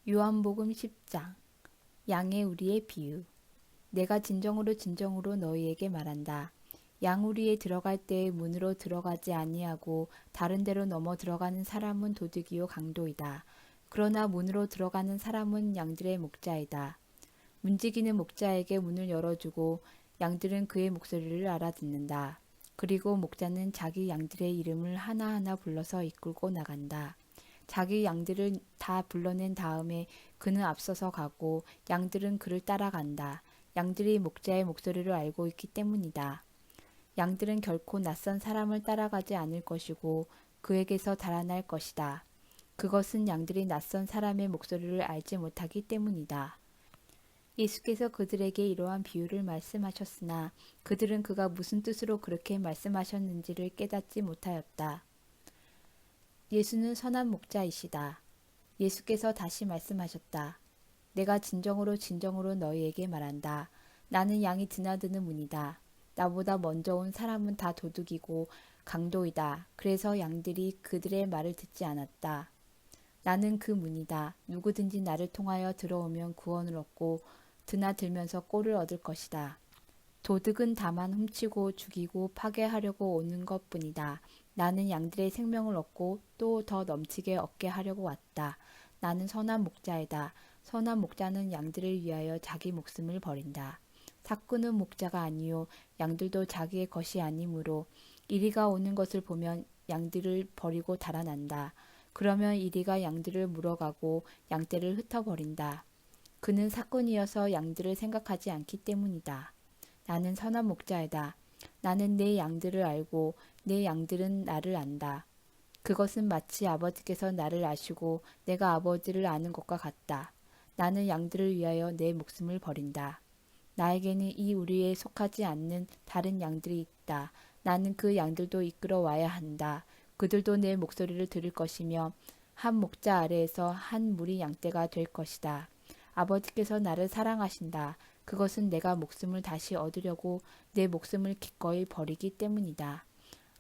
요한복음 10장. 양의 우리의 비유. 내가 진정으로 너희에게 말한다. 양우리에 들어갈 때에 문으로 들어가지 아니하고 다른 데로 넘어 들어가는 사람은 도둑이요 강도이다. 그러나 문으로 들어가는 사람은 양들의 목자이다. 문지기는 목자에게 문을 열어주고 양들은 그의 목소리를 알아듣는다. 그리고 목자는 자기 양들의 이름을 하나하나 불러서 이끌고 나간다. 자기 양들을 다 불러낸 다음에 그는 앞서서 가고 양들은 그를 따라간다. 양들이 목자의 목소리를 알고 있기 때문이다. 양들은 결코 낯선 사람을 따라가지 않을 것이고 그에게서 달아날 것이다. 그것은 양들이 낯선 사람의 목소리를 알지 못하기 때문이다. 예수께서 그들에게 이러한 비유를 말씀하셨으나 그들은 그가 무슨 뜻으로 그렇게 말씀하셨는지를 깨닫지 못하였다. 예수는 선한 목자이시다. 예수께서 다시 말씀하셨다. 내가 진정으로 너희에게 말한다. 나는 양이 드나드는 문이다. 나보다 먼저 온 사람은 다 도둑이고 강도이다. 그래서 양들이 그들의 말을 듣지 않았다. 나는 그 문이다. 누구든지 나를 통하여 들어오면 구원을 얻고 드나들면서 꼴을 얻을 것이다. 도둑은 다만 훔치고 죽이고 파괴하려고 오는 것뿐이다. 나는 양들의 생명을 얻고 또 더 넘치게 얻게 하려고 왔다. 나는 선한 목자이다. 선한 목자는 양들을 위하여 자기 목숨을 버린다. 삭구는 목자가 아니요 양들도 자기의 것이 아니므로 이리가 오는 것을 보면 양들을 버리고 달아난다. 그러면 이리가 양들을 물어가고 양떼를 흩어버린다. 그는 삭군이어서 양들을 생각하지 않기 때문이다. 나는 선한 목자이다. 나는 내 양들을 알고 내 양들은 나를 안다. 그것은 마치 아버지께서 나를 아시고 내가 아버지를 아는 것과 같다. 나는 양들을 위하여 내 목숨을 버린다. 나에게는 이 우리에 속하지 않는 다른 양들이 있다. 나는 그 양들도 이끌어 와야 한다. 그들도 내 목소리를 들을 것이며 한 목자 아래에서 한 무리 양떼가 될 것이다. 아버지께서 나를 사랑하신다. 그것은 내가 목숨을 다시 얻으려고 내 목숨을 기꺼이 버리기 때문이다.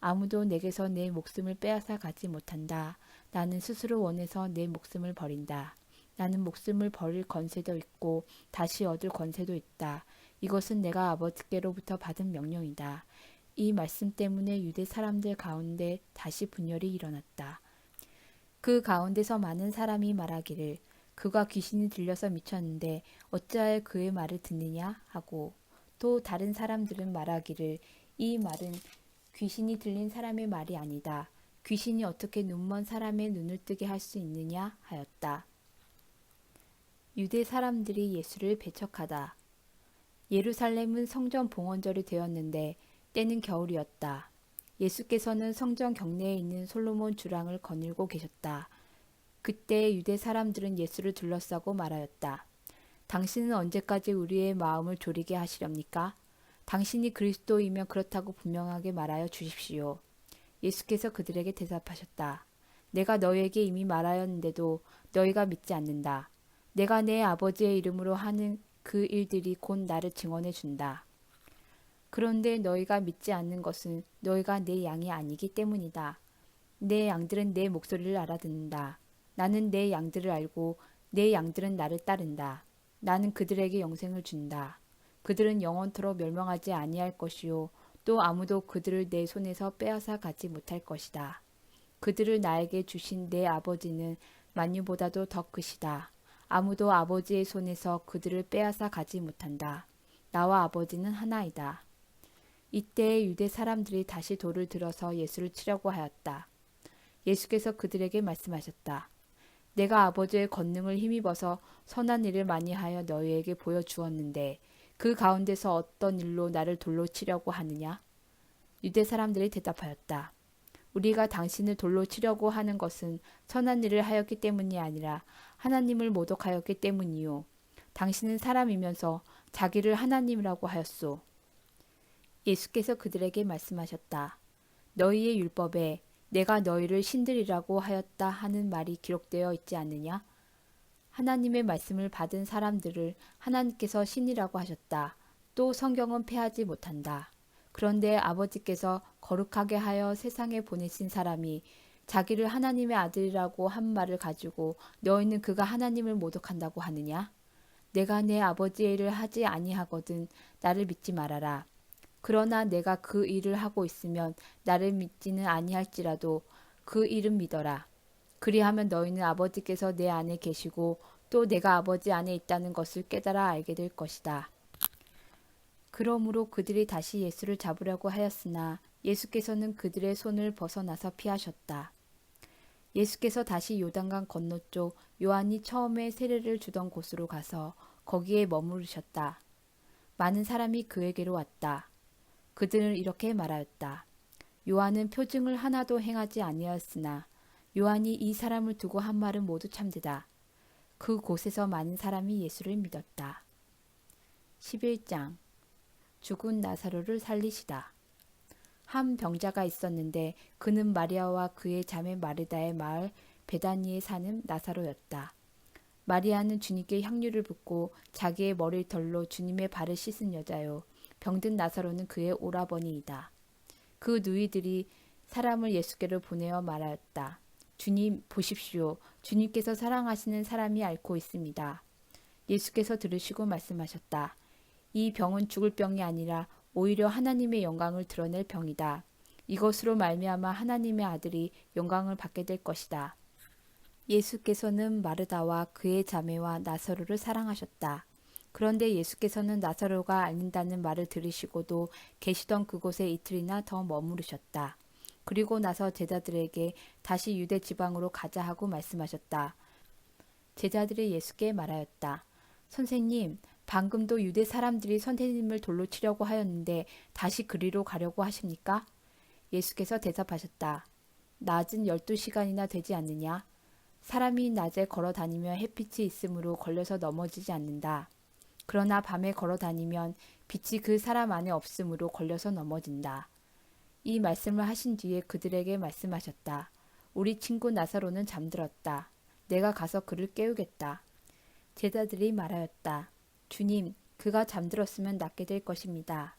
아무도 내게서 내 목숨을 빼앗아 가지 못한다. 나는 스스로 원해서 내 목숨을 버린다. 나는 목숨을 버릴 권세도 있고 다시 얻을 권세도 있다. 이것은 내가 아버지께로부터 받은 명령이다. 이 말씀 때문에 유대 사람들 가운데 다시 분열이 일어났다. 그 가운데서 많은 사람이 말하기를 그가 귀신이 들려서 미쳤는데 어찌하여 그의 말을 듣느냐 하고 또 다른 사람들은 말하기를 이 말은 귀신이 들린 사람의 말이 아니다. 귀신이 어떻게 눈먼 사람의 눈을 뜨게 할 수 있느냐 하였다. 유대 사람들이 예수를 배척하다. 예루살렘은 성전 봉헌절이 되었는데 때는 겨울이었다. 예수께서는 성전 경내에 있는 솔로몬 주랑을 거닐고 계셨다. 그때 유대 사람들은 예수를 둘러싸고 말하였다. 당신은 언제까지 우리의 마음을 졸이게 하시렵니까? 당신이 그리스도이면 그렇다고 분명하게 말하여 주십시오. 예수께서 그들에게 대답하셨다. 내가 너희에게 이미 말하였는데도 너희가 믿지 않는다. 내가 내 아버지의 이름으로 하는 그 일들이 곧 나를 증언해 준다. 그런데 너희가 믿지 않는 것은 너희가 내 양이 아니기 때문이다. 내 양들은 내 목소리를 알아듣는다. 나는 내 양들을 알고 내 양들은 나를 따른다. 나는 그들에게 영생을 준다. 그들은 영원토록 멸망하지 아니할 것이요 또 아무도 그들을 내 손에서 빼앗아 가지 못할 것이다. 그들을 나에게 주신 내 아버지는 만유보다도 더 크시다. 아무도 아버지의 손에서 그들을 빼앗아 가지 못한다. 나와 아버지는 하나이다. 이때 유대 사람들이 다시 돌을 들어서 예수를 치려고 하였다. 예수께서 그들에게 말씀하셨다. 내가 아버지의 권능을 힘입어서 선한 일을 많이 하여 너희에게 보여주었는데 그 가운데서 어떤 일로 나를 돌로 치려고 하느냐? 유대 사람들이 대답하였다. 우리가 당신을 돌로 치려고 하는 것은 선한 일을 하였기 때문이 아니라 하나님을 모독하였기 때문이요. 당신은 사람이면서 자기를 하나님이라고 하였소. 예수께서 그들에게 말씀하셨다. 너희의 율법에 내가 너희를 신들이라고 하였다 하는 말이 기록되어 있지 않느냐? 하나님의 말씀을 받은 사람들을 하나님께서 신이라고 하셨다. 또 성경은 폐하지 못한다. 그런데 아버지께서 거룩하게 하여 세상에 보내신 사람이 자기를 하나님의 아들이라고 한 말을 가지고 너희는 그가 하나님을 모독한다고 하느냐? 내가 내 아버지의 일을 하지 아니하거든 나를 믿지 말아라. 그러나 내가 그 일을 하고 있으면 나를 믿지는 아니할지라도 그 일은 믿어라. 그리하면 너희는 아버지께서 내 안에 계시고 또 내가 아버지 안에 있다는 것을 깨달아 알게 될 것이다. 그러므로 그들이 다시 예수를 잡으려고 하였으나 예수께서는 그들의 손을 벗어나서 피하셨다. 예수께서 다시 요단강 건너쪽 요한이 처음에 세례를 주던 곳으로 가서 거기에 머무르셨다. 많은 사람이 그에게로 왔다. 그들은 이렇게 말하였다. 요한은 표징을 하나도 행하지 아니하였으나 요한이 이 사람을 두고 한 말은 모두 참되다. 그 곳에서 많은 사람이 예수를 믿었다. 11장 죽은 나사로를 살리시다. 한 병자가 있었는데 그는 마리아와 그의 자매 마르다의 마을 베다니에 사는 나사로였다. 마리아는 주님께 향유를 붓고 자기의 머리털로 주님의 발을 씻은 여자요. 병든 나사로는 그의 오라버니이다. 그 누이들이 사람을 예수께로 보내어 말하였다. 주님 보십시오. 주님께서 사랑하시는 사람이 앓고 있습니다. 예수께서 들으시고 말씀하셨다. 이 병은 죽을 병이 아니라 오히려 하나님의 영광을 드러낼 병이다. 이것으로 말미암아 하나님의 아들이 영광을 받게 될 것이다. 예수께서는 마르다와 그의 자매와 나사로를 사랑하셨다. 그런데 예수께서는 나사로가 앓는다는 말을 들으시고도 계시던 그곳에 이틀이나 더 머무르셨다. 그리고 나서 제자들에게 다시 유대 지방으로 가자 하고 말씀하셨다. 제자들이 예수께 말하였다. 선생님, 방금도 유대 사람들이 선생님을 돌로 치려고 하였는데 다시 그리로 가려고 하십니까? 예수께서 대답하셨다. 낮은 12시간이나 되지 않느냐? 사람이 낮에 걸어 다니며 햇빛이 있으므로 걸려서 넘어지지 않는다. 그러나 밤에 걸어 다니면 빛이 그 사람 안에 없으므로 걸려서 넘어진다. 이 말씀을 하신 뒤에 그들에게 말씀하셨다. 우리 친구 나사로는 잠들었다. 내가 가서 그를 깨우겠다. 제자들이 말하였다. 주님, 그가 잠들었으면 낫게 될 것입니다.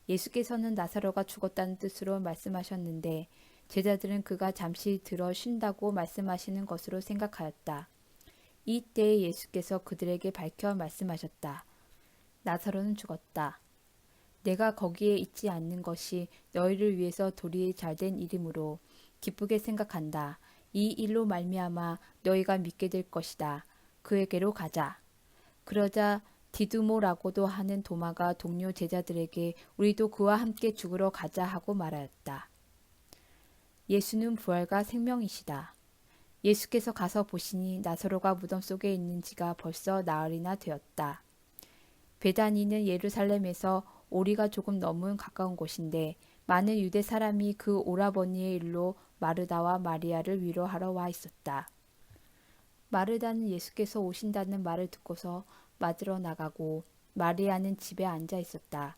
예수께서는 나사로가 죽었다는 뜻으로 말씀하셨는데 제자들은 그가 잠시 들어 쉰다고 말씀하시는 것으로 생각하였다. 이때에 예수께서 그들에게 밝혀 말씀하셨다. 나사로는 죽었다. 내가 거기에 있지 않는 것이 너희를 위해서 도리에 잘된 일이므로 기쁘게 생각한다. 이 일로 말미암아 너희가 믿게 될 것이다. 그에게로 가자. 그러자 디두모라고도 하는 도마가 동료 제자들에게 우리도 그와 함께 죽으러 가자 하고 말하였다. 예수는 부활과 생명이시다. 예수께서 가서 보시니 나사로가 무덤 속에 있는 지가 벌써 나흘이나 되었다. 베다니는 예루살렘에서 오리가 조금 넘은 가까운 곳인데 많은 유대 사람이 그 오라버니의 일로 마르다와 마리아를 위로하러 와 있었다. 마르다는 예수께서 오신다는 말을 듣고서 맞으러 나가고 마리아는 집에 앉아 있었다.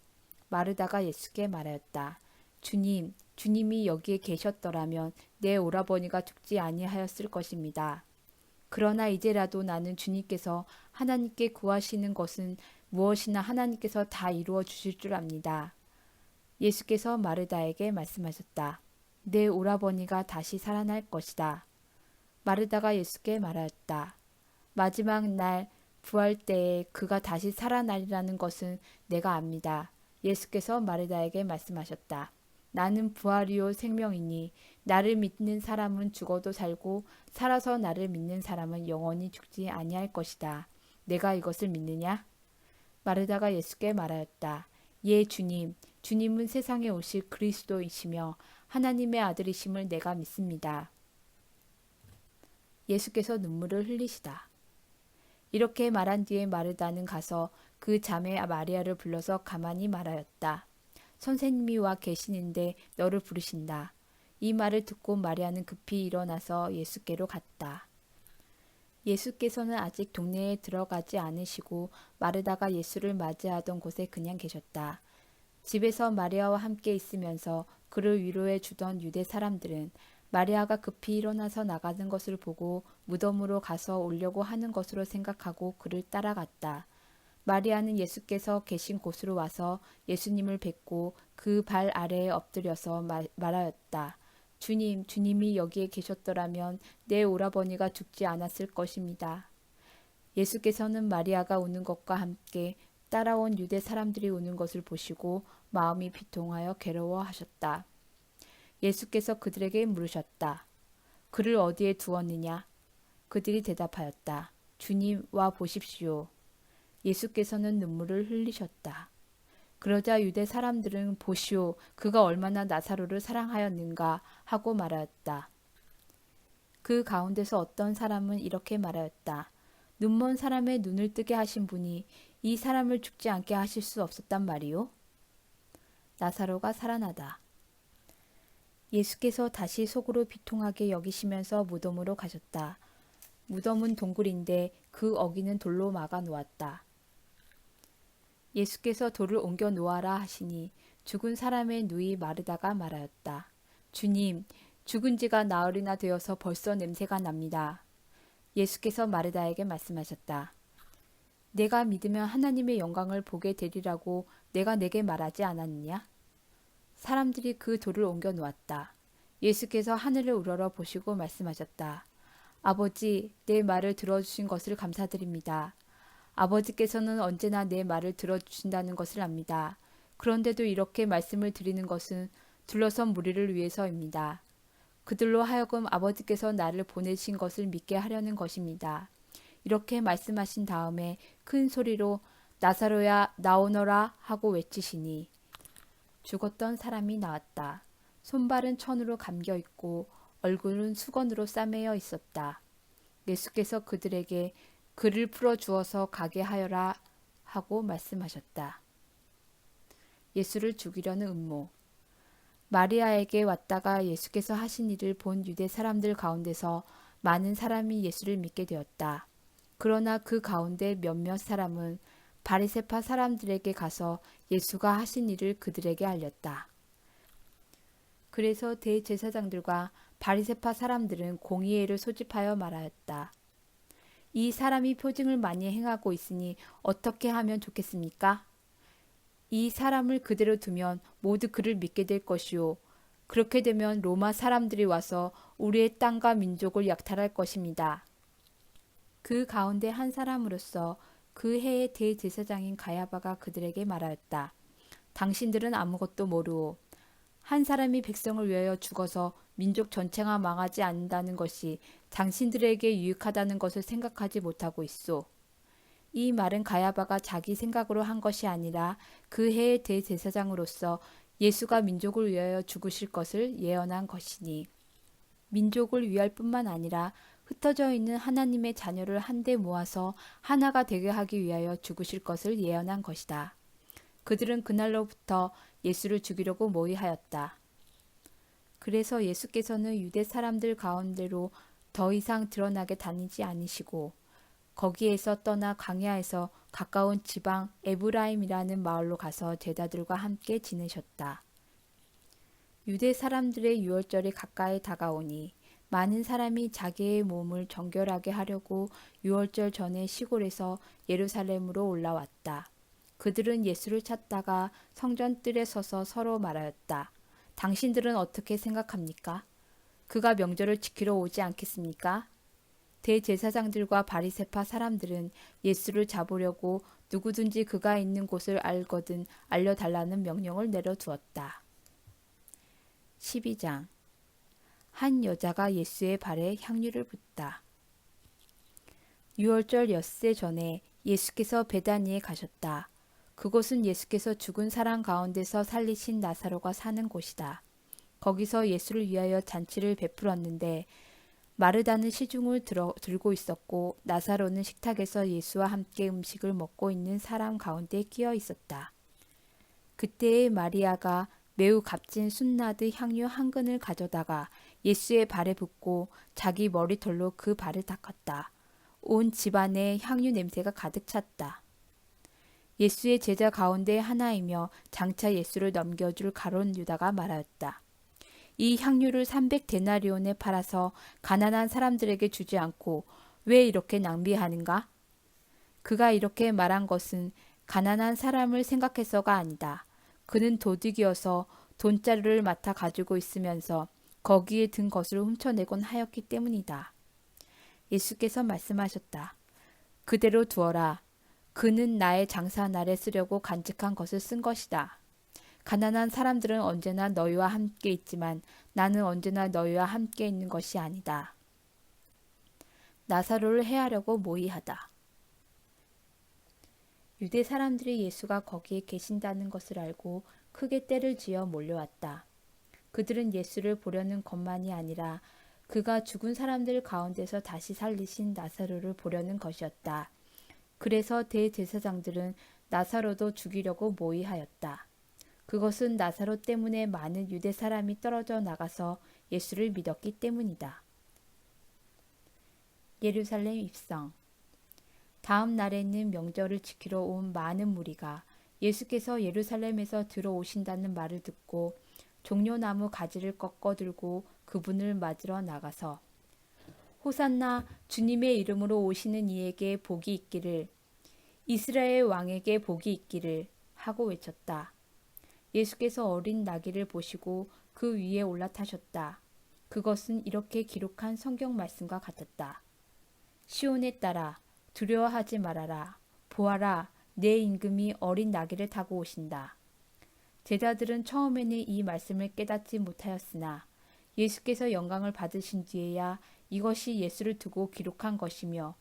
마르다가 예수께 말하였다. 주님, 주님이 여기에 계셨더라면 내 오라버니가 죽지 아니하였을 것입니다. 그러나 이제라도 나는 주님께서 하나님께 구하시는 것은 무엇이나 하나님께서 다 이루어 주실 줄 압니다. 예수께서 마르다에게 말씀하셨다. 내 오라버니가 다시 살아날 것이다. 마르다가 예수께 말하였다. 마지막 날 부활 때에 그가 다시 살아나리라는 것은 내가 압니다. 예수께서 마르다에게 말씀하셨다. 나는 부활이요 생명이니 나를 믿는 사람은 죽어도 살고 살아서 나를 믿는 사람은 영원히 죽지 아니할 것이다. 내가 이것을 믿느냐? 마르다가 예수께 말하였다. 예, 주님. 주님은 세상에 오실 그리스도이시며 하나님의 아들이심을 내가 믿습니다. 예수께서 눈물을 흘리시다. 이렇게 말한 뒤에 마르다는 가서 그 자매 마리아를 불러서 가만히 말하였다. 선생님이 와 계시는데 너를 부르신다. 이 말을 듣고 마리아는 급히 일어나서 예수께로 갔다. 예수께서는 아직 동네에 들어가지 않으시고 마르다가 예수를 맞이하던 곳에 그냥 계셨다. 집에서 마리아와 함께 있으면서 그를 위로해 주던 유대 사람들은 마리아가 급히 일어나서 나가는 것을 보고 무덤으로 가서 오려고 하는 것으로 생각하고 그를 따라갔다. 마리아는 예수께서 계신 곳으로 와서 예수님을 뵙고 그 발 아래에 엎드려서 말하였다. 주님, 주님이 여기에 계셨더라면 내 오라버니가 죽지 않았을 것입니다. 예수께서는 마리아가 우는 것과 함께 따라온 유대 사람들이 우는 것을 보시고 마음이 비통하여 괴로워하셨다. 예수께서 그들에게 물으셨다. 그를 어디에 두었느냐? 그들이 대답하였다. 주님, 와 보십시오. 예수께서는 눈물을 흘리셨다. 그러자 유대 사람들은 보시오, 그가 얼마나 나사로를 사랑하였는가 하고 말하였다. 그 가운데서 어떤 사람은 이렇게 말하였다. 눈먼 사람의 눈을 뜨게 하신 분이 이 사람을 죽지 않게 하실 수 없었단 말이오? 나사로가 살아나다. 예수께서 다시 속으로 비통하게 여기시면서 무덤으로 가셨다. 무덤은 동굴인데 그 어귀는 돌로 막아 놓았다. 예수께서 돌을 옮겨 놓아라 하시니 죽은 사람의 누이 마르다가 말하였다. 주님, 죽은 지가 나흘이나 되어서 벌써 냄새가 납니다. 예수께서 마르다에게 말씀하셨다. 내가 믿으면 하나님의 영광을 보게 되리라고 내가 내게 말하지 않았느냐? 사람들이 그 돌을 옮겨 놓았다. 예수께서 하늘을 우러러 보시고 말씀하셨다. 아버지, 내 말을 들어주신 것을 감사드립니다. 아버지께서는 언제나 내 말을 들어주신다는 것을 압니다. 그런데도 이렇게 말씀을 드리는 것은 둘러선 무리를 위해서입니다. 그들로 하여금 아버지께서 나를 보내신 것을 믿게 하려는 것입니다. 이렇게 말씀하신 다음에 큰 소리로 나사로야 나오너라 하고 외치시니 죽었던 사람이 나왔다. 손발은 천으로 감겨 있고 얼굴은 수건으로 싸매여 있었다. 예수께서 그들에게 그를 풀어 주어서 가게 하여라 하고 말씀하셨다. 예수를 죽이려는 음모. 마리아에게 왔다가 예수께서 하신 일을 본 유대 사람들 가운데서 많은 사람이 예수를 믿게 되었다. 그러나 그 가운데 몇몇 사람은 바리새파 사람들에게 가서 예수가 하신 일을 그들에게 알렸다. 그래서 대제사장들과 바리새파 사람들은 공의회를 소집하여 말하였다. 이 사람이 표징을 많이 행하고 있으니 어떻게 하면 좋겠습니까? 이 사람을 그대로 두면 모두 그를 믿게 될 것이요. 그렇게 되면 로마 사람들이 와서 우리의 땅과 민족을 약탈할 것입니다. 그 가운데 한 사람으로서 그 해의 대제사장인 가야바가 그들에게 말하였다. 당신들은 아무것도 모르오. 한 사람이 백성을 위하여 죽어서 민족 전체가 망하지 않는다는 것이 당신들에게 유익하다는 것을 생각하지 못하고 있소. 이 말은 가야바가 자기 생각으로 한 것이 아니라 그 해의 대제사장으로서 예수가 민족을 위하여 죽으실 것을 예언한 것이니 민족을 위할 뿐만 아니라 흩어져 있는 하나님의 자녀를 한데 모아서 하나가 되게 하기 위하여 죽으실 것을 예언한 것이다. 그들은 그날로부터 예수를 죽이려고 모의하였다. 그래서 예수께서는 유대 사람들 가운데로 더 이상 드러나게 다니지 않으시고 거기에서 떠나 광야에서 가까운 지방 에브라임이라는 마을로 가서 제자들과 함께 지내셨다. 유대 사람들의 유월절이 가까이 다가오니 많은 사람이 자기의 몸을 정결하게 하려고 유월절 전에 시골에서 예루살렘으로 올라왔다. 그들은 예수를 찾다가 성전 뜰에 서서 서로 말하였다. 당신들은 어떻게 생각합니까? 그가 명절을 지키러 오지 않겠습니까? 대제사장들과 바리새파 사람들은 예수를 잡으려고 누구든지 그가 있는 곳을 알거든 알려달라는 명령을 내려두었다. 12장. 한 여자가 예수의 발에 향유를 붓다. 유월절 엿새 전에 예수께서 베다니에 가셨다. 그곳은 예수께서 죽은 사람 가운데서 살리신 나사로가 사는 곳이다. 거기서 예수를 위하여 잔치를 베풀었는데 마르다는 시중을 들고 있었고 나사로는 식탁에서 예수와 함께 음식을 먹고 있는 사람 가운데 끼어 있었다. 그때에 마리아가 매우 값진 순나드 향유 한 근을 가져다가 예수의 발에 붓고 자기 머리털로 그 발을 닦았다. 온 집안에 향유 냄새가 가득 찼다. 예수의 제자 가운데 하나이며 장차 예수를 넘겨줄 가룟 유다가 말하였다. 이 향유를 300데나리온에 팔아서 가난한 사람들에게 주지 않고 왜 이렇게 낭비하는가? 그가 이렇게 말한 것은 가난한 사람을 생각해서가 아니다. 그는 도둑이어서 돈자루를 맡아 가지고 있으면서 거기에 든 것을 훔쳐내곤 하였기 때문이다. 예수께서 말씀하셨다. 그대로 두어라. 그는 나의 장사날에 쓰려고 간직한 것을 쓴 것이다. 가난한 사람들은 언제나 너희와 함께 있지만 나는 언제나 너희와 함께 있는 것이 아니다. 나사로를 해하려고 모의하다. 유대 사람들이 예수가 거기에 계신다는 것을 알고 크게 떼를 지어 몰려왔다. 그들은 예수를 보려는 것만이 아니라 그가 죽은 사람들 가운데서 다시 살리신 나사로를 보려는 것이었다. 그래서 대제사장들은 나사로도 죽이려고 모의하였다. 그것은 나사로 때문에 많은 유대 사람이 떨어져 나가서 예수를 믿었기 때문이다. 예루살렘 입성. 다음 날에는 명절을 지키러 온 많은 무리가 예수께서 예루살렘에서 들어오신다는 말을 듣고 종려나무 가지를 꺾어 들고 그분을 맞으러 나가서 호산나 주님의 이름으로 오시는 이에게 복이 있기를, 이스라엘 왕에게 복이 있기를 하고 외쳤다. 예수께서 어린 나귀를 보시고 그 위에 올라타셨다. 그것은 이렇게 기록한 성경 말씀과 같았다. 시온에 따라 두려워하지 말아라. 보아라, 내 임금이 어린 나귀를 타고 오신다. 제자들은 처음에는 이 말씀을 깨닫지 못하였으나 예수께서 영광을 받으신 뒤에야 이것이 예수를 두고 기록한 것이며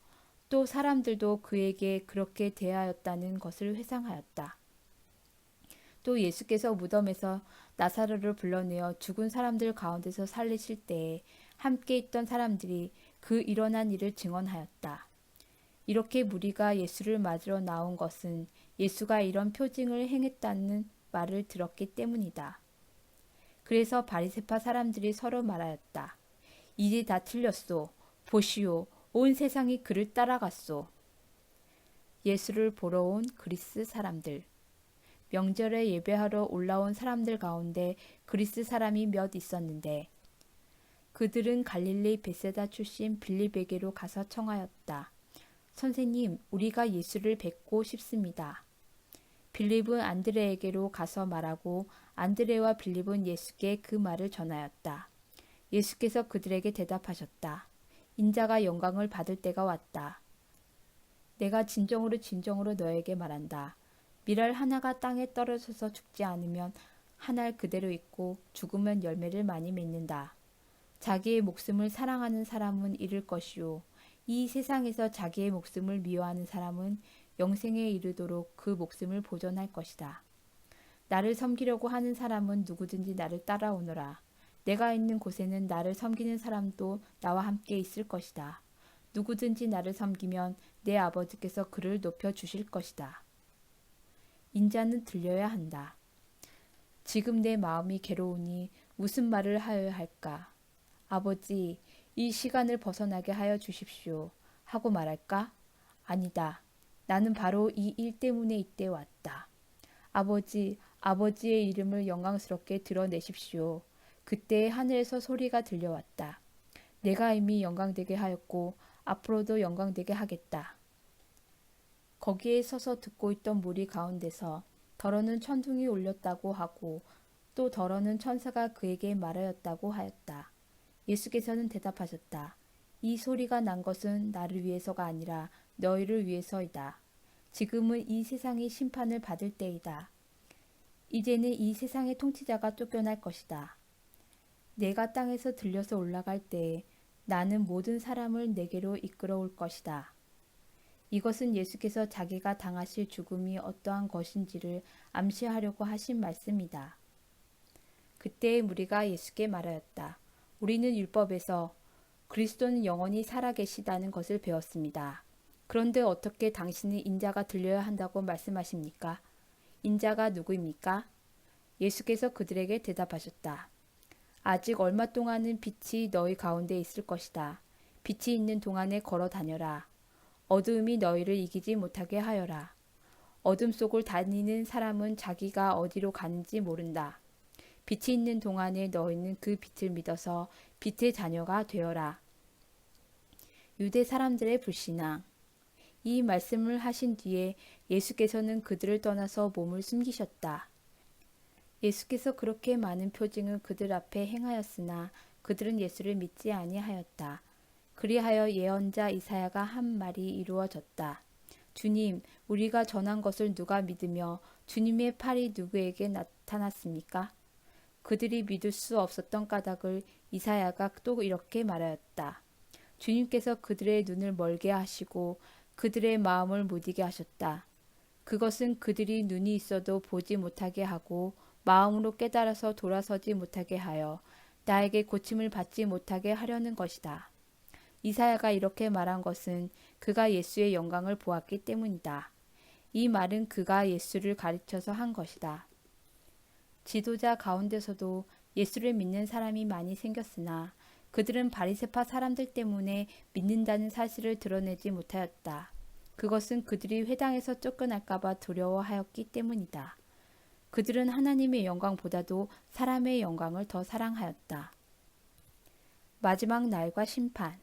또 사람들도 그에게 그렇게 대하였다는 것을 회상하였다. 또 예수께서 무덤에서 나사로를 불러내어 죽은 사람들 가운데서 살리실 때에 함께 있던 사람들이 그 일어난 일을 증언하였다. 이렇게 무리가 예수를 맞으러 나온 것은 예수가 이런 표징을 행했다는 말을 들었기 때문이다. 그래서 바리새파 사람들이 서로 말하였다. 이제 다 틀렸소. 보시오. 온 세상이 그를 따라갔소. 예수를 보러 온 그리스 사람들. 명절에 예배하러 올라온 사람들 가운데 그리스 사람이 몇 있었는데 그들은 갈릴리 베세다 출신 빌립에게로 가서 청하였다. 선생님, 우리가 예수를 뵙고 싶습니다. 빌립은 안드레에게로 가서 말하고 안드레와 빌립은 예수께 그 말을 전하였다. 예수께서 그들에게 대답하셨다. 인자가 영광을 받을 때가 왔다. 내가 진정으로 너에게 말한다. 밀알 하나가 땅에 떨어져서 죽지 않으면 한 알 그대로 있고 죽으면 열매를 많이 맺는다. 자기의 목숨을 사랑하는 사람은 잃을 것이요. 이 세상에서 자기의 목숨을 미워하는 사람은 영생에 이르도록 그 목숨을 보존할 것이다. 나를 섬기려고 하는 사람은 누구든지 나를 따라오너라. 내가 있는 곳에는 나를 섬기는 사람도 나와 함께 있을 것이다. 누구든지 나를 섬기면 내 아버지께서 그를 높여주실 것이다. 인자는 들려야 한다. 지금 내 마음이 괴로우니 무슨 말을 하여야 할까? 아버지, 이 시간을 벗어나게 하여 주십시오. 하고 말할까? 아니다. 나는 바로 이 일 때문에 이때 왔다. 아버지, 아버지의 이름을 영광스럽게 드러내십시오. 그때 하늘에서 소리가 들려왔다. 내가 이미 영광되게 하였고 앞으로도 영광되게 하겠다. 거기에 서서 듣고 있던 무리 가운데서 더러는 천둥이 울렸다고 하고 또 더러는 천사가 그에게 말하였다고 하였다. 예수께서는 대답하셨다. 이 소리가 난 것은 나를 위해서가 아니라 너희를 위해서이다. 지금은 이 세상이 심판을 받을 때이다. 이제는 이 세상의 통치자가 쫓겨날 것이다. 내가 땅에서 들려서 올라갈 때에 나는 모든 사람을 내게로 이끌어올 것이다. 이것은 예수께서 자기가 당하실 죽음이 어떠한 것인지를 암시하려고 하신 말씀이다. 그때의 무리가 예수께 말하였다. 우리는 율법에서 그리스도는 영원히 살아계시다는 것을 배웠습니다. 그런데 어떻게 당신은 인자가 들려야 한다고 말씀하십니까? 인자가 누구입니까? 예수께서 그들에게 대답하셨다. 아직 얼마 동안은 빛이 너희 가운데 있을 것이다. 빛이 있는 동안에 걸어 다녀라. 어두움이 너희를 이기지 못하게 하여라. 어둠 속을 다니는 사람은 자기가 어디로 가는지 모른다. 빛이 있는 동안에 너희는 그 빛을 믿어서 빛의 자녀가 되어라. 유대 사람들의 불신앙. 이 말씀을 하신 뒤에 예수께서는 그들을 떠나서 몸을 숨기셨다. 예수께서 그렇게 많은 표징을 그들 앞에 행하였으나 그들은 예수를 믿지 아니하였다. 그리하여 예언자 이사야가 한 말이 이루어졌다. 주님, 우리가 전한 것을 누가 믿으며 주님의 팔이 누구에게 나타났습니까? 그들이 믿을 수 없었던 까닭을 이사야가 또 이렇게 말하였다. 주님께서 그들의 눈을 멀게 하시고 그들의 마음을 무디게 하셨다. 그것은 그들이 눈이 있어도 보지 못하게 하고 마음으로 깨달아서 돌아서지 못하게 하여 나에게 고침을 받지 못하게 하려는 것이다. 이사야가 이렇게 말한 것은 그가 예수의 영광을 보았기 때문이다. 이 말은 그가 예수를 가르쳐서 한 것이다. 지도자 가운데서도 예수를 믿는 사람이 많이 생겼으나 그들은 바리새파 사람들 때문에 믿는다는 사실을 드러내지 못하였다. 그것은 그들이 회당에서 쫓겨날까봐 두려워하였기 때문이다. 그들은 하나님의 영광보다도 사람의 영광을 더 사랑하였다. 마지막 날과 심판.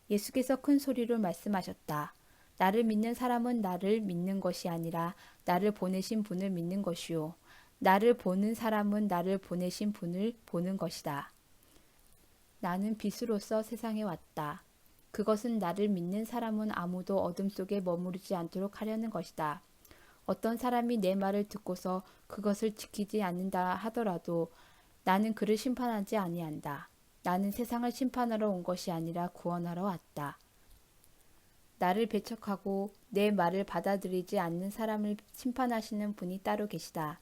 예수께서 큰 소리로 말씀하셨다. 나를 믿는 사람은 나를 믿는 것이 아니라 나를 보내신 분을 믿는 것이요. 나를 보는 사람은 나를 보내신 분을 보는 것이다. 나는 빛으로서 세상에 왔다. 그것은 나를 믿는 사람은 아무도 어둠 속에 머무르지 않도록 하려는 것이다. 어떤 사람이 내 말을 듣고서 그것을 지키지 않는다 하더라도 나는 그를 심판하지 아니한다. 나는 세상을 심판하러 온 것이 아니라 구원하러 왔다. 나를 배척하고 내 말을 받아들이지 않는 사람을 심판하시는 분이 따로 계시다.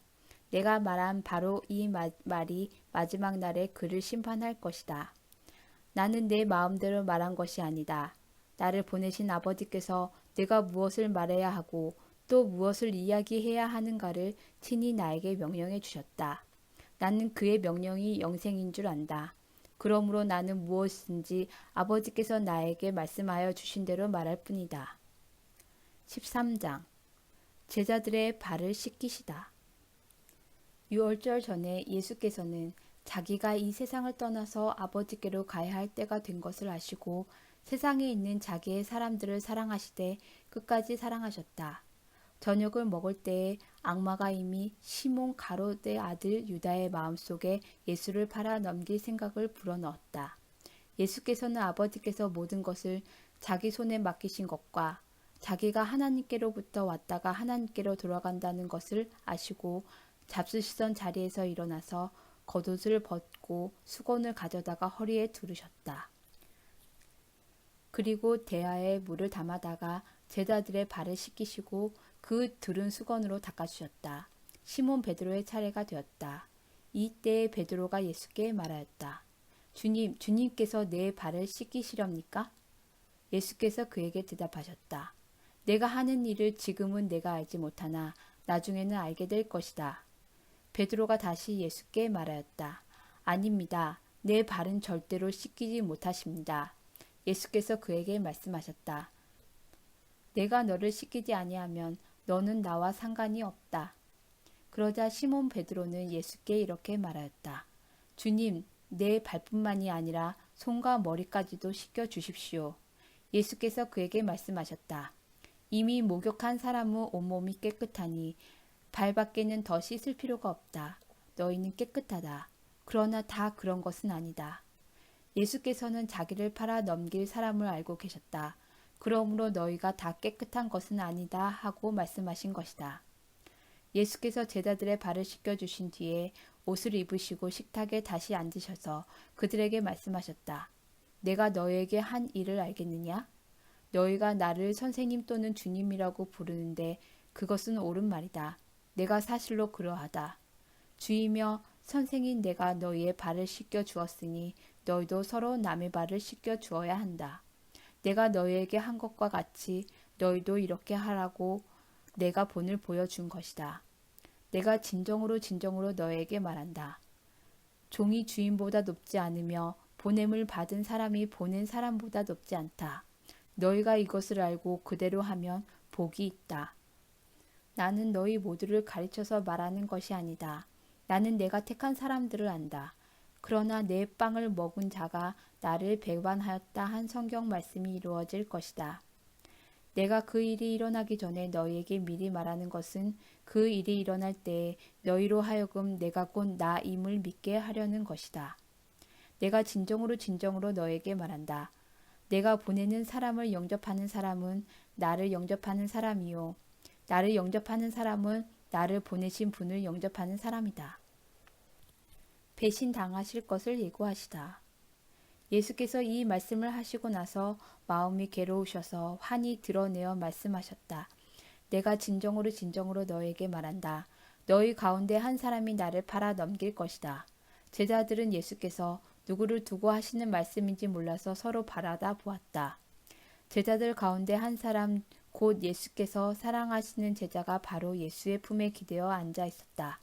내가 말한 바로 이 말이 마지막 날에 그를 심판할 것이다. 나는 내 마음대로 말한 것이 아니다. 나를 보내신 아버지께서 내가 무엇을 말해야 하고 또 무엇을 이야기해야 하는가를 친히 나에게 명령해 주셨다. 나는 그의 명령이 영생인 줄 안다. 그러므로 나는 무엇인지 아버지께서 나에게 말씀하여 주신 대로 말할 뿐이다. 13장 제자들의 발을 씻기시다. 유월절 전에 예수께서는 자기가 이 세상을 떠나서 아버지께로 가야 할 때가 된 것을 아시고 세상에 있는 자기의 사람들을 사랑하시되 끝까지 사랑하셨다. 저녁을 먹을 때에 악마가 이미 시몬 가롯의 아들 유다의 마음속에 예수를 팔아 넘길 생각을 불어넣었다. 예수께서는 아버지께서 모든 것을 자기 손에 맡기신 것과 자기가 하나님께로부터 왔다가 하나님께로 돌아간다는 것을 아시고 잡수시던 자리에서 일어나서 겉옷을 벗고 수건을 가져다가 허리에 두르셨다. 그리고 대야에 물을 담아다가 제자들의 발을 씻기시고 그 두른 수건으로 닦아주셨다. 시몬 베드로의 차례가 되었다. 이때에 베드로가 예수께 말하였다. 주님, 주님께서 내 발을 씻기시렵니까? 예수께서 그에게 대답하셨다. 내가 하는 일을 지금은 내가 알지 못하나 나중에는 알게 될 것이다. 베드로가 다시 예수께 말하였다. 아닙니다. 내 발은 절대로 씻기지 못하십니다. 예수께서 그에게 말씀하셨다. 내가 너를 씻기지 아니하면 너는 나와 상관이 없다. 그러자 시몬 베드로는 예수께 이렇게 말하였다. 주님, 내 발뿐만이 아니라 손과 머리까지도 씻겨 주십시오. 예수께서 그에게 말씀하셨다. 이미 목욕한 사람은 온몸이 깨끗하니 발밖에는 더 씻을 필요가 없다. 너희는 깨끗하다. 그러나 다 그런 것은 아니다. 예수께서는 자기를 팔아 넘길 사람을 알고 계셨다. 그러므로 너희가 다 깨끗한 것은 아니다 하고 말씀하신 것이다. 예수께서 제자들의 발을 씻겨주신 뒤에 옷을 입으시고 식탁에 다시 앉으셔서 그들에게 말씀하셨다. 내가 너희에게 한 일을 알겠느냐? 너희가 나를 선생님 또는 주님이라고 부르는데 그것은 옳은 말이다. 내가 사실로 그러하다. 주이며 선생인 내가 너희의 발을 씻겨 주었으니 너희도 서로 남의 발을 씻겨 주어야 한다. 내가 너희에게 한 것과 같이 너희도 이렇게 하라고 내가 본을 보여준 것이다. 내가 진정으로 너희에게 말한다. 종이 주인보다 높지 않으며 보냄을 받은 사람이 보낸 사람보다 높지 않다. 너희가 이것을 알고 그대로 하면 복이 있다. 나는 너희 모두를 가르쳐서 말하는 것이 아니다. 나는 내가 택한 사람들을 안다. 그러나 내 빵을 먹은 자가 나를 배반하였다 한 성경 말씀이 이루어질 것이다. 내가 그 일이 일어나기 전에 너희에게 미리 말하는 것은 그 일이 일어날 때에 너희로 하여금 내가 곧 나임을 믿게 하려는 것이다. 내가 진정으로 진정으로 너에게 말한다. 내가 보내는 사람을 영접하는 사람은 나를 영접하는 사람이요. 나를 영접하는 사람은 나를 보내신 분을 영접하는 사람이다. 배신당하실 것을 예고하시다. 예수께서 이 말씀을 하시고 나서 마음이 괴로우셔서 환히 드러내어 말씀하셨다. 내가 진정으로 진정으로 너에게 말한다. 너희 가운데 한 사람이 나를 팔아 넘길 것이다. 제자들은 예수께서 누구를 두고 하시는 말씀인지 몰라서 서로 바라다 보았다. 제자들 가운데 한 사람 곧 예수께서 사랑하시는 제자가 바로 예수의 품에 기대어 앉아 있었다.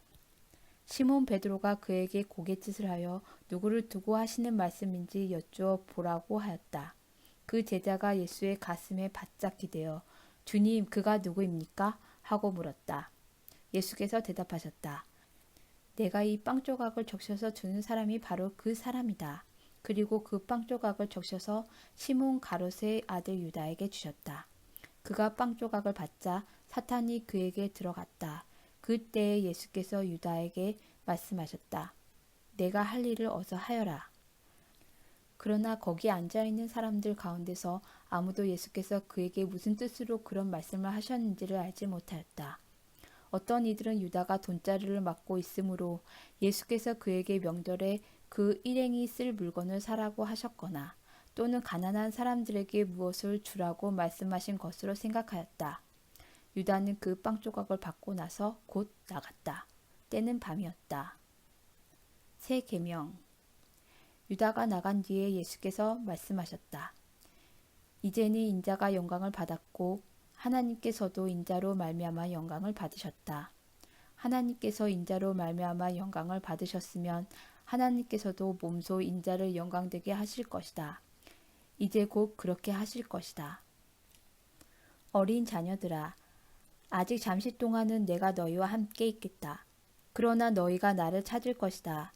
시몬 베드로가 그에게 고갯짓을 하여 누구를 두고 하시는 말씀인지 여쭈어 보라고 하였다. 그 제자가 예수의 가슴에 바짝 기대어 주님, 그가 누구입니까? 하고 물었다. 예수께서 대답하셨다. 내가 이 빵 조각을 적셔서 주는 사람이 바로 그 사람이다. 그리고 그 빵 조각을 적셔서 시몬 가롯의 아들 유다에게 주셨다. 그가 빵 조각을 받자 사탄이 그에게 들어갔다. 그때에 예수께서 유다에게 말씀하셨다. 내가 할 일을 어서 하여라. 그러나 거기 앉아있는 사람들 가운데서 아무도 예수께서 그에게 무슨 뜻으로 그런 말씀을 하셨는지를 알지 못하였다. 어떤 이들은 유다가 돈자루를 맡고 있으므로 예수께서 그에게 명절에 그 일행이 쓸 물건을 사라고 하셨거나 또는 가난한 사람들에게 무엇을 주라고 말씀하신 것으로 생각하였다. 유다는 그 빵 조각을 받고 나서 곧 나갔다. 때는 밤이었다. 새 계명. 유다가 나간 뒤에 예수께서 말씀하셨다. 이제는 인자가 영광을 받았고 하나님께서도 인자로 말미암아 영광을 받으셨다. 하나님께서 인자로 말미암아 영광을 받으셨으면 하나님께서도 몸소 인자를 영광되게 하실 것이다. 이제 곧 그렇게 하실 것이다. 어린 자녀들아, 아직 잠시 동안은 내가 너희와 함께 있겠다. 그러나 너희가 나를 찾을 것이다.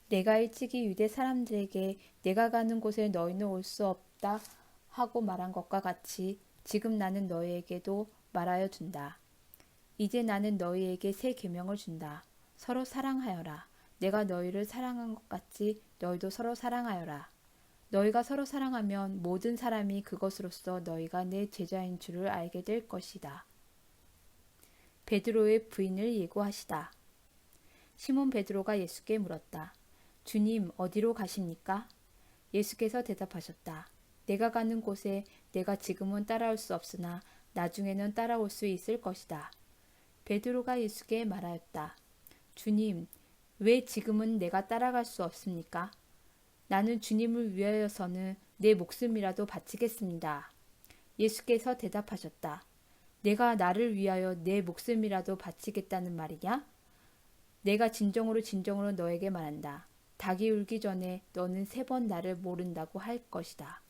내가 일찍이 유대 사람들에게 내가 가는 곳에 너희는 올 수 없다 하고 말한 것과 같이 지금 나는 너희에게도 말하여 준다. 이제 나는 너희에게 새 계명을 준다. 서로 사랑하여라. 내가 너희를 사랑한 것 같이 너희도 서로 사랑하여라. 너희가 서로 사랑하면 모든 사람이 그것으로써 너희가 내 제자인 줄을 알게 될 것이다. 베드로의 부인을 예고하시다. 시몬 베드로가 예수께 물었다. 주님, 어디로 가십니까? 예수께서 대답하셨다. 내가 가는 곳에 내가 지금은 따라올 수 없으나 나중에는 따라올 수 있을 것이다. 베드로가 예수께 말하였다. 주님, 왜 지금은 내가 따라갈 수 없습니까? 나는 주님을 위하여서는 내 목숨이라도 바치겠습니다. 예수께서 대답하셨다. 내가 나를 위하여 내 목숨이라도 바치겠다는 말이냐? 내가 진정으로 진정으로 너에게 말한다. 닭이 울기 전에 너는 3번 나를 모른다고 할 것이다.